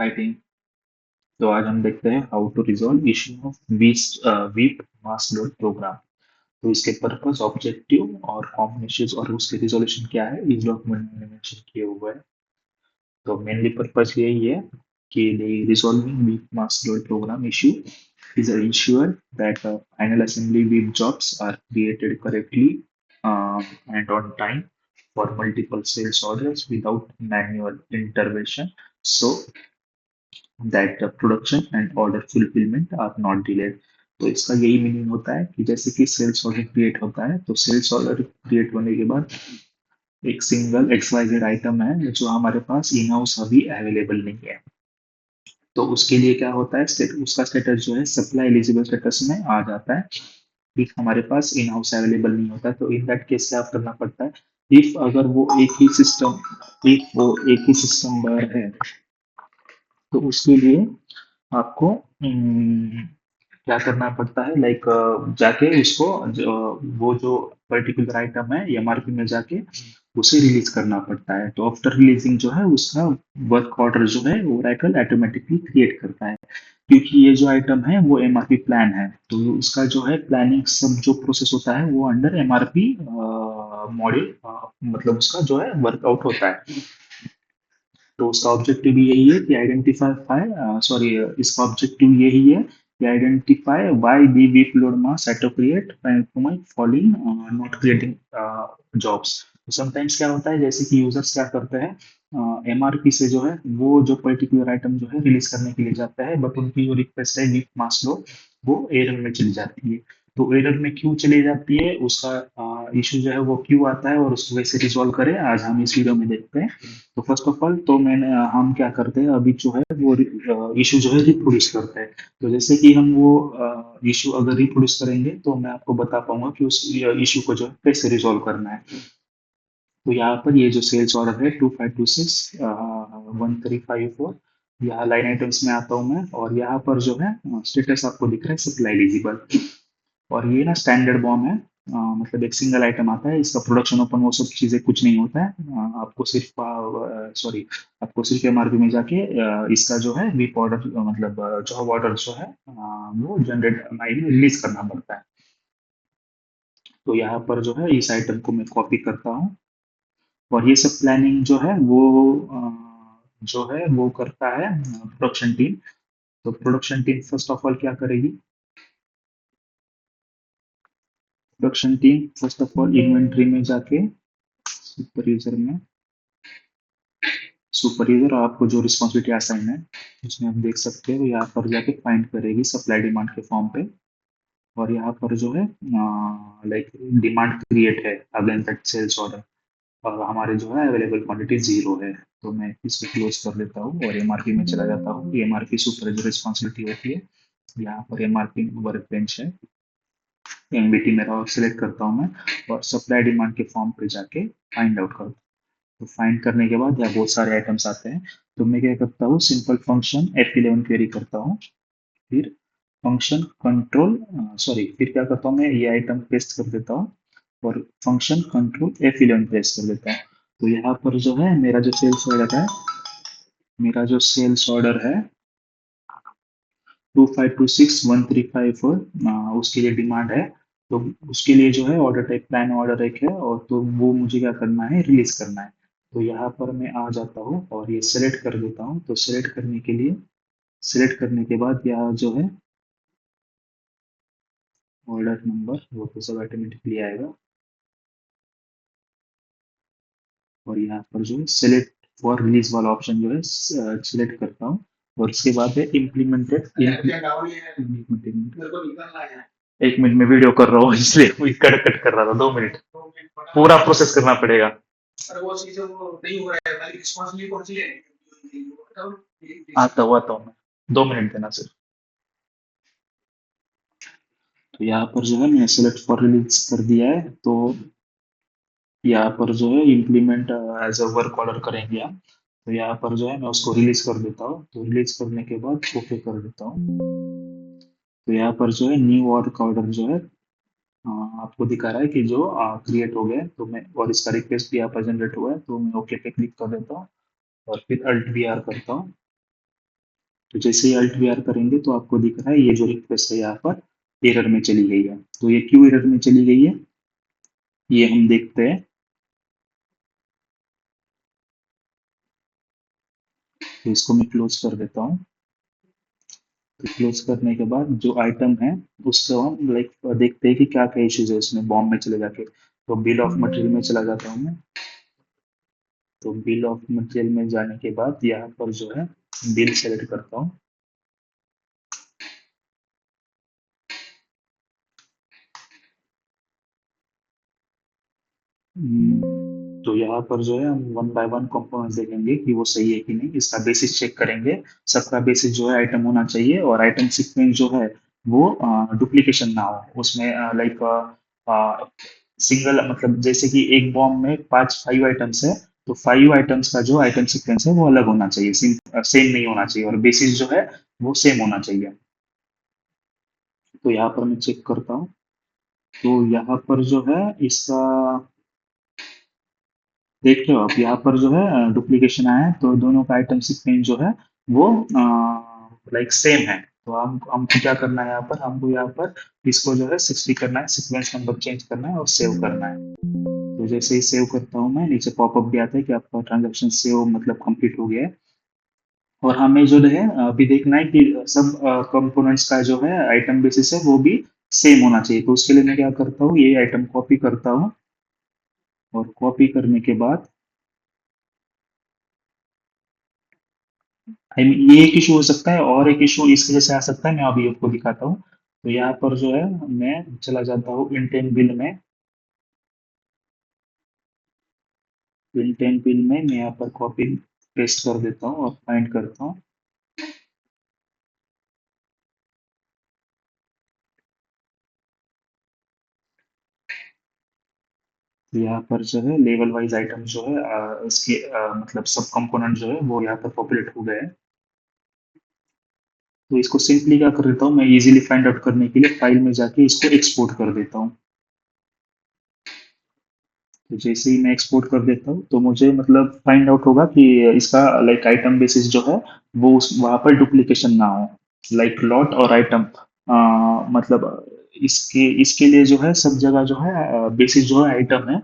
हाय team. तो आज हम देखते हैं how to resolve issue of week mass load program. तो इसके पर्पस, ऑब्जेक्टिव और कॉमन इश्यूज और उसके रिजोल्यूशन क्या है इस डॉक्यूमेंट में मेंशन किए हुए हैं। तो मेनली पर्पस यही है कि resolving week mass load program issue is ensure that final assembly week jobs are created correctly and on time for multiple sales orders without manual intervention. So that the production and order fulfillment are not delayed। तो इसका यही meaning होता है कि जैसे कि sales order create होता है, तो सेल्स ऑर्डर क्रिएट होने के बाद एक सिंगल एक्सवाइजेड आइटम है जो हमारे पास इन हाउस अभी अवेलेबल नहीं है। तो उसके लिए क्या होता है, उसका स्टेटस जो है सप्लाई एलिजिबल स्टेटस में आ जाता है। इफ हमारे पास इन हाउस अवेलेबल नहीं होता तो इन दैट केस क्या करना पड़ता है। इफ अगर वो एक ही सिस्टम इफ वो एक ही सिस्टम बार है, तो उसके लिए आपको क्या करना पड़ता है, लाइक जाके उसको वो जो पर्टिकुलर आइटम है एमआरपी में जाके उसे रिलीज करना पड़ता है। तो आफ्टर रिलीजिंग जो है उसका वर्क ऑर्डर जो है वो ओरेकल ऑटोमेटिकली क्रिएट करता है, क्योंकि ये जो आइटम है वो एमआरपी प्लान है। तो उसका जो है प्लानिंग सब जो प्रोसेस होता है वो अंडर एमआरपी मॉड्यूल, मतलब उसका जो है वर्कआउट होता है। तो उसका ऑब्जेक्टिव भी यही है कि आइडेंटिफाई सॉरी इसका ऑब्जेक्टिव यही है कि identify why the weak load mass एटोक्रिएट falling not creating jobs. Sometimes क्या होता है, जैसे कि यूजर्स क्या करते हैं, एमआरपी से जो है वो जो पर्टिकुलर आइटम जो है रिलीज करने के लिए जाता है, बट उनकी जो रिक्वेस्ट है वीक मास लोड वो एरर में चली जाती है। तो एरर में क्यों चली जाती है, उसका इशू जो है वो क्यों आता है और उसको कैसे रिजॉल्व करें आज हम इस वीडियो में देखते हैं। तो फर्स्ट ऑफ ऑल तो हम क्या करते हैं अभी जो है वो इशू जो है रिप्रोड्यूस करते हैं। तो जैसे कि हम वो इशू अगर रिप्रोड्यूस करेंगे तो मैं आपको बता पाऊंगा कि उस इशू को जो है कैसे रिजॉल्व करना है। तो यहाँ पर ये जो सेल्स ऑर्डर है 2526 1354, यहाँ लाइन आइटम्स में आता हूँ मैं, और यहाँ पर जो है स्टेटस आपको दिख रहा है सप्लाई एलिजिबल। और ये ना स्टैंडर्ड बॉम्ब है, मतलब एक सिंगल आइटम आता है, इसका प्रोडक्शन ओपन वो सब चीजें कुछ नहीं होता है। आपको सिर्फ सॉरी आपको सिर्फ एमआरपी में जाके इसका जो है वीप ऑर्डर, मतलब जॉब ऑर्डर जो है वो जनरेट रिलीज करना पड़ता है। तो यहाँ पर जो है इस आइटम को मैं कॉपी करता हूँ, और ये सब प्लानिंग जो है वो जो है वो करता है प्रोडक्शन टीम। तो production team first of all क्या करेगी, production team first of all inventory में जाके सुपर यूजर में, सुपर यूजर आपको जो रिस्पॉन्सिबिलिटी असाइन है उसमें आप देख सकते हो, यहाँ पर जाके फाइंड करेगी सप्लाई डिमांड के फॉर्म पे। और यहाँ पर जो है लाइक डिमांड क्रिएट है अगेंस्ट दैट सेल्स ऑर्डर, और हमारे जो है अवेलेबल क्वांटिटी जीरो है। तो मैं इसको क्लोज कर देता हूँ और एमआरपी में चला जाता हूँ। एमआरपी सुपर जो रिस्पॉन्सिबिलिटी होती है, यहाँ पर एमआरपी वर्क बेंच है, एमबीटी मेरा सिलेक्ट करता हूँ मैं, और सप्लाई डिमांड के फॉर्म पे जाके फाइंड आउट करता हूँ। तो फाइंड करने के बाद यहाँ बहुत सारे आइटम्स आते हैं। तो मैं क्या करता हूँ, सिंपल फंक्शन F11 क्वेरी करता हूँ, फिर फंक्शन कंट्रोल फिर क्या करता हूँ, मैं ये आइटम पेस्ट कर देता हूँ और फंक्शन कंट्रोल F11 पेस्ट कर देता हूँ। तो यहाँ पर जो है मेरा जो सेल्स ऑर्डर है 2526 1354, उसके लिए डिमांड है। तो उसके लिए जो है ऑर्डर टाइप प्लान ऑर्डर एक है, और तो वो मुझे क्या करना है, रिलीज करना है। तो यहाँ पर मैं आ जाता हूँ और ये सेलेक्ट कर देता हूँ। तो सेलेक्ट करने के लिए, सेलेक्ट करने के बाद यहाँ जो है ऑर्डर नंबर वो तो सब ऑटोमेटिकली आएगा, और यहाँ पर जो है सेलेक्ट फॉर रिलीज वाला ऑप्शन जो है सिलेक्ट करता हूँ। और उसके बाद है इम्प्लीमेंटेड। एक मिनट में वीडियो कर रहा हूँ इसलिए वही कट कट कर रहा था, 2 मिनट पूरा प्रोसेस करना पड़ेगा। आता हूँ मैं, 2 मिनट देना सिर्फ। तो यहाँ पर जो है मैंने सेलेक्ट फॉर रिलीज कर दिया है। तो यहाँ पर जो है implement as a work order करेंगे हम। तो यहाँ पर जो है मैं उसको रिलीज कर देता हूँ। तो रिलीज करने के बाद ओके कर देता हूँ। तो यहाँ पर जो है न्यू वर्क ऑर्डर जो है आपको दिखा रहा है कि जो क्रिएट हो गया है। तो मैं, और इसका रिक्वेस्ट भी यहाँ पर जनरेट हुआ है, तो मैं ओके पे क्लिक कर देता हूँ और फिर अल्ट वी आर करता हूँ। तो जैसे ही अल्ट वी आर करेंगे तो आपको दिख रहा है ये जो रिक्वेस्ट है यहाँ पर एरर में चली गई है। तो ये क्यों एरर में चली गई है, ये हम देखते हैं। तो इसको मैं क्लोज कर देता हूँ। तो क्लोज करने के बाद जो आइटम है उसको हम लाइक देखते हैं कि क्या क्या इश्यूज है उसमें, बॉम्ब में चले जाके। तो बिल ऑफ मटेरियल में चला जाता हूँ मैं। तो बिल ऑफ मटेरियल में जाने के बाद यहाँ पर जो है बिल सेलेक्ट करता हूँ। तो यहाँ पर जो है हम वन बाय वन कंपोनेंट्स देखेंगे कि वो सही है कि नहीं, इसका बेसिस चेक करेंगे। सबका बेसिस जो है आइटम होना चाहिए, और आइटम सीक्वेंस जो है वो डुप्लीकेशन ना हो उसमें। लाइक सिंगल मतलब जैसे कि एक बॉम्ब में पांच फाइव आइटम्स है, तो फाइव आइटम्स का जो आइटम सीक्वेंस है वो अलग होना चाहिए, सेम नहीं होना चाहिए, और बेसिस जो है वो सेम होना चाहिए। तो यहाँ पर मैं चेक करता हूँ। तो यहाँ पर जो है इसका देख रहे हो आप, यहाँ पर जो है डुप्लीकेशन आया है, तो दोनों का आइटम सीक्वेंस जो है वो लाइक सेम है। तो हम हमको क्या करना है, यहाँ पर हमको यहाँ पर इसको जो है 60 करना है, सीक्वेंस नंबर चेंज करना है और सेव करना है। तो जैसे ही सेव करता हूँ मैं, नीचे पॉपअप भी आता है कि आपका ट्रांजेक्शन सेव मतलब कंप्लीट हो गया है। और हमें जो है अभी देखना है कि सब कंपोनेंट्स का जो है आइटम बेसिस है वो भी सेम होना चाहिए। तो उसके लिए मैं क्या करता हूँ, ये आइटम कॉपी करता हूँ, और कॉपी करने के बाद आई मीन ये एक इशू हो सकता है, और एक इशू इस वजह से आ सकता है, मैं अभी आपको दिखाता हूँ। तो यहाँ पर जो है मैं चला जाता हूँ इंटेन बिल में। इंटेन बिल में मैं यहाँ पर कॉपी पेस्ट कर देता हूँ और फाइंड करता हूँ। तो यहाँ पर जो है लेवल वाइज आइटम जो है इसके मतलब सब कंपोनेंट जो है वो यहाँ पर पॉपुलेट हो गए हैं। तो इसको सिंपली क्या कर देता हूँ मैं, इजीली फाइंड आउट करने के लिए फाइल में जाके इसको एक्सपोर्ट कर देता हूँ। तो जैसे ही मैं एक्सपोर्ट कर देता हूँ तो मुझे मतलब फाइंड आउट होगा कि इसका लाइक आइटम बेसिस जो है वो उस वहाँ पर डुप्लीकेशन ना हो, लाइक लॉट और आइटम। मतलब इसके इसके लिए जो है सब जगह जो है बेसिस जो है आइटम है।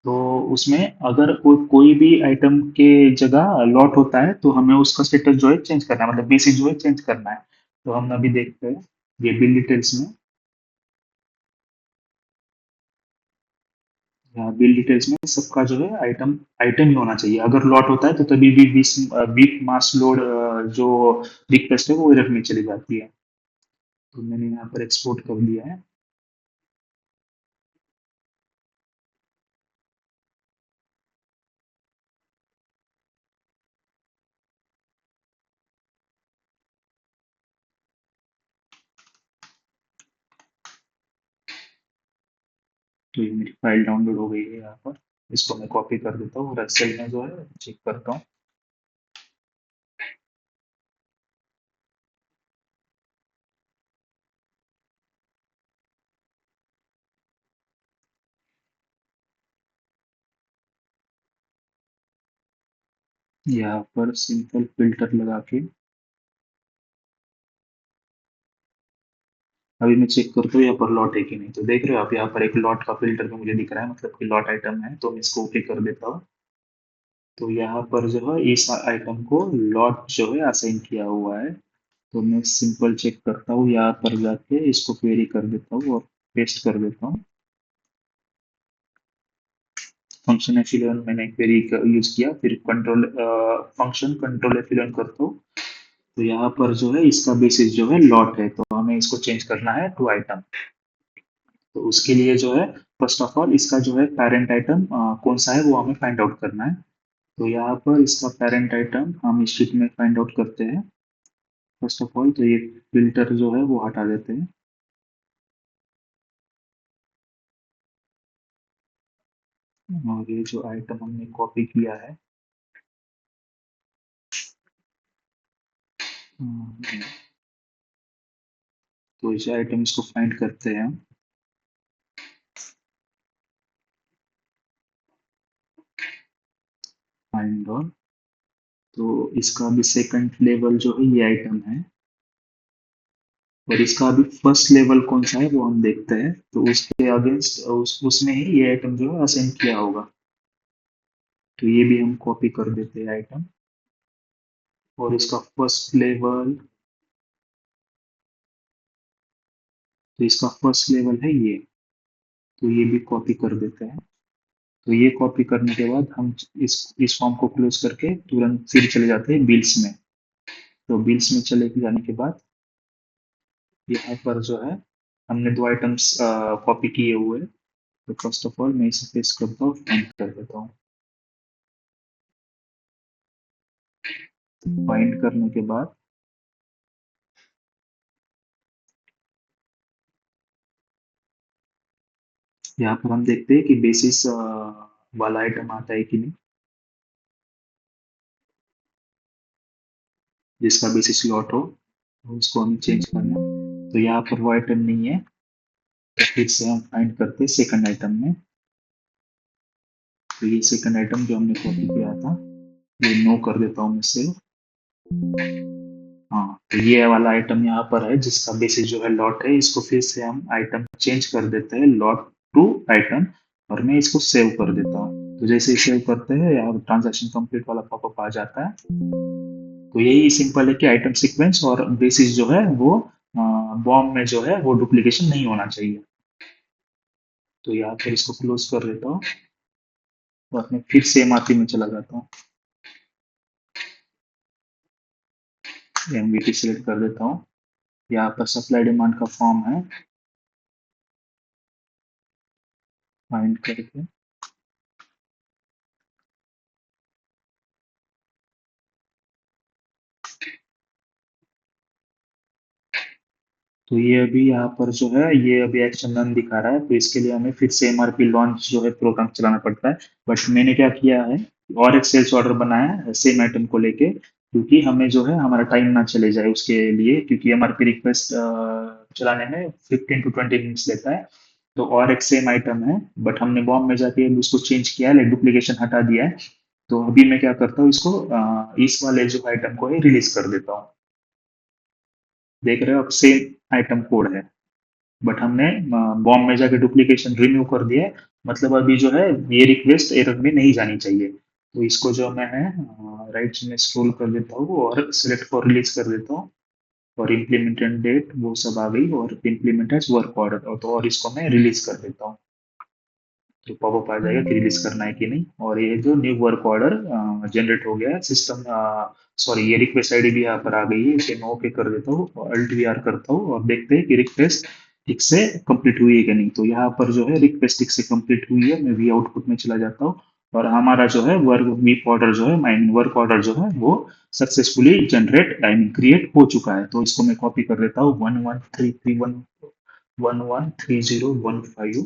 तो उसमें अगर कोई भी आइटम के जगह लॉट होता है तो हमें उसका स्टेटस जो है चेंज करना है, मतलब बेसिस जो है चेंज करना है। तो हम अभी देखते हैं ये बिल डिटेल्स में। बिल डिटेल्स में सबका जो है आइटम आइटम ही होना चाहिए। अगर लॉट होता है तो तभी भी वीक मास लोड जो रिक्वेस्ट है वो एरर में चली जाती है। तो मैंने यहाँ पर एक्सपोर्ट कर लिया है। तो ये मेरी फाइल डाउनलोड हो गई है यहाँ पर। इसको मैं कॉपी कर देता हूँ और एक्सेल में जो है चेक करता हूँ। यहाँ पर सिंपल फिल्टर लगा के अभी मैं चेक करता हूँ यहाँ पर लॉट है कि नहीं। तो देख रहे हो आप, यहाँ पर एक लॉट का फिल्टर भी मुझे दिख रहा है, मतलब कि लॉट आइटम है, तो मैं इसको ओके कर देता हूँ। तो यहाँ पर जो है इस आइटम को लॉट जो है असाइन किया हुआ है। तो मैं सिंपल चेक करता हूँ, यहाँ पर जाके इसको क्वेरी कर देता हूँ और पेस्ट कर देता हूँ। फंक्शन एफ11 मैंने क्वेरी यूज किया, फिर कंट्रोल फंक्शन कंट्रोल एफ11 करता हूँ। तो यहाँ पर जो है इसका बेसिस जो है लॉट है, तो हमें इसको चेंज करना है टू आइटम। तो उसके लिए जो है फर्स्ट ऑफ ऑल इसका जो है पेरेंट आइटम कौन सा है वो हमें फाइंड आउट करना है। तो यहाँ पर इसका पेरेंट आइटम हम इस शीट में फाइंड आउट करते हैं। फर्स्ट ऑफ ऑल तो ये फिल्टर जो है वो हटा देते हैं। और ये जो आइटम हमने कॉपी किया है, हम्म, तो इस आइटम इसको फाइंड करते हैं। Find all. तो इसका भी सेकंड लेवल जो है ये आइटम है, और इसका अभी फर्स्ट लेवल कौन सा है वो हम देखते हैं। तो उसके अगेंस्ट उसमें ही ये आइटम जो है असाइन किया होगा। तो ये भी हम कॉपी कर देते हैं आइटम, और इसका फर्स्ट लेवल, तो इसका फर्स्ट लेवल है ये। तो ये भी कॉपी कर देते हैं। तो ये कॉपी करने के बाद हम इस फॉर्म को क्लोज करके तुरंत फिर चले जाते हैं बिल्स में। तो बिल्स में चले जाने के बाद यहाँ पर जो है हमने दो आइटम्स कॉपी किए हुए हैं। तो फर्स्ट ऑफ ऑल मैं इसे पेस्ट करता हूँ, फाइंड कर देता हूँ। फाइंड करने के बाद यहाँ पर हम देखते हैं कि बेसिस वाला आइटम आता है कि नहीं, जिसका बेसिस लॉट हो, तो उसको हमें चेंज करना है। तो यहाँ पर वो आइटम नहीं है। तो फिर से हम फाइंड करते हैं सेकंड आइटम में। तो ये सेकंड आइटम जो हमने कॉपी किया था, ये नो कर देता हूँ मैं सेव। हाँ, तो ये वाला आइटम यहाँ पर है जिसका बेसिस जो है लॉट है। इसको फिर से हम आइटम चेंज कर देते हैं लॉट टू आइटम, और मैं इसको सेव कर देता हूँ। तो जैसे ही सेव करते हैं यहाँ ट्रांजैक्शन कंप्लीट वाला पॉपअप आ जाता है। तो यही सिंपल है कि आइटम सीक्वेंस और बेसिस जो है वो बॉम्ब में जो है वो डुप्लीकेशन नहीं होना चाहिए। तो यहाँ पर इसको क्लोज कर देता हूँ, और मैं फिर से एमआरपी में चला जाता हूँ। एमवीटी सिलेक्ट कर देता हूँ। यहाँ पर सप्लाई डिमांड का फॉर्म है, फाइंड करके तो ये अभी यहाँ पर जो है ये अभी एक्शन नन दिखा रहा है। तो इसके लिए हमें फिर से एमआरपी लॉन्च जो है प्रोग्राम चलाना पड़ता है। बट मैंने क्या किया है, और एक सेल्स ऑर्डर बनाया है सेम आइटम को लेके, क्योंकि हमें जो है हमारा टाइम ना चले जाए उसके लिए, क्योंकि एमआरपी रिक्वेस्ट चलाने में 15 to 20 मिनट्स लेता है। तो और एक सेम आइटम है, बट हमने बॉम्ब में जाके उसको चेंज किया है, लाइक डुप्लीकेशन हटा दिया है। तो अभी मैं क्या करता हूँ, इसको इस वाले जो आइटम को है रिलीज कर देता हूँ। देख रहे हो, अब सेम आइटम कोड है, बट हमने बॉम्ब में जाके डुप्लीकेशन रिमूव कर दिया है। मतलब अभी जो है ये रिक्वेस्ट एरर में नहीं जानी चाहिए। तो इसको जो मैं है राइट में स्क्रॉल कर देता हूँ और सिलेक्ट फॉर रिलीज कर देता हूँ, और इम्प्लीमेंटेड डेट वो सब आ गई, और इम्प्लीमेंट एज वर्क ऑर्डर, तो और इसको मैं रिलीज कर देता हूँ। तो पॉपअप आ जाएगा कि रिलीज करना है कि नहीं। और ये जो न्यू वर्क ऑर्डर जनरेट हो गया है सिस्टम, सॉरी ये रिक्वेस्ट आईडी भी यहाँ पर आ गई है। इसे मैं ओके कर देता हूँ, अल्ट वी आर करता हूँ, और देखते हैं कि रिक्वेस्ट ठीक से कंप्लीट हुई है कि नहीं। तो यहाँ पर जो है रिक्वेस्ट ठीक से कंप्लीट हुई है। मैं वी आउटपुट में चला जाता हूँ, और हमारा जो है वर्क वीप ऑर्डर जो है, माइन वर्क ऑर्डर जो है वो successfully generate I mean create हो चुका है। तो इसको मैं कॉपी कर देता हूँ, 113311130115।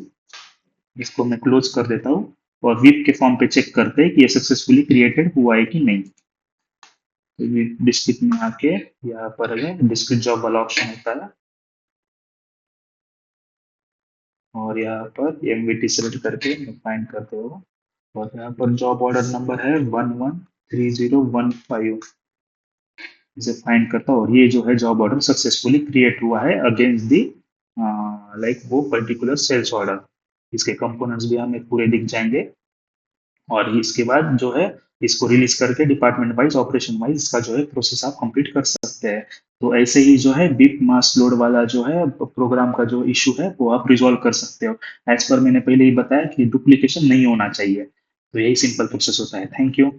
इसको मैं क्लोज कर देता हूँ, और विप के फॉर्म पे चेक करते हैं कि ये सक्सेसफुली क्रिएटेड हुआ है कि नहीं। तो ये डिस्क्रिप्ट में आके यहाँ पर अगर डिस्क्रिप्ट जॉब वाला ऑप्शन होता है, और यहाँ पर एमवीटी सेलेक्ट करके मैं फाइंड करते हो, और यहाँ पर जॉब ऑर्डर नंबर है 113015। इसे फाइंड करता हूँ, और ये जो है जॉब ऑर्डर सक्सेसफुली क्रिएट हुआ है अगेंस्ट दी लाइक वो पर्टिकुलर सेल्स ऑर्डर। इसके कंपोनेंट्स भी हमें पूरे दिख जाएंगे। और इसके बाद जो है इसको रिलीज करके डिपार्टमेंट वाइज ऑपरेशन वाइज इसका जो है प्रोसेस आप कंप्लीट कर सकते हैं। तो ऐसे ही जो है बिग मास लोड वाला जो है प्रोग्राम का जो इशू है वो आप रिजॉल्व कर सकते हो। एज पर मैंने पहले ही बताया कि डुप्लीकेशन नहीं होना चाहिए। तो यही सिंपल प्रोसेस होता है। Thank you.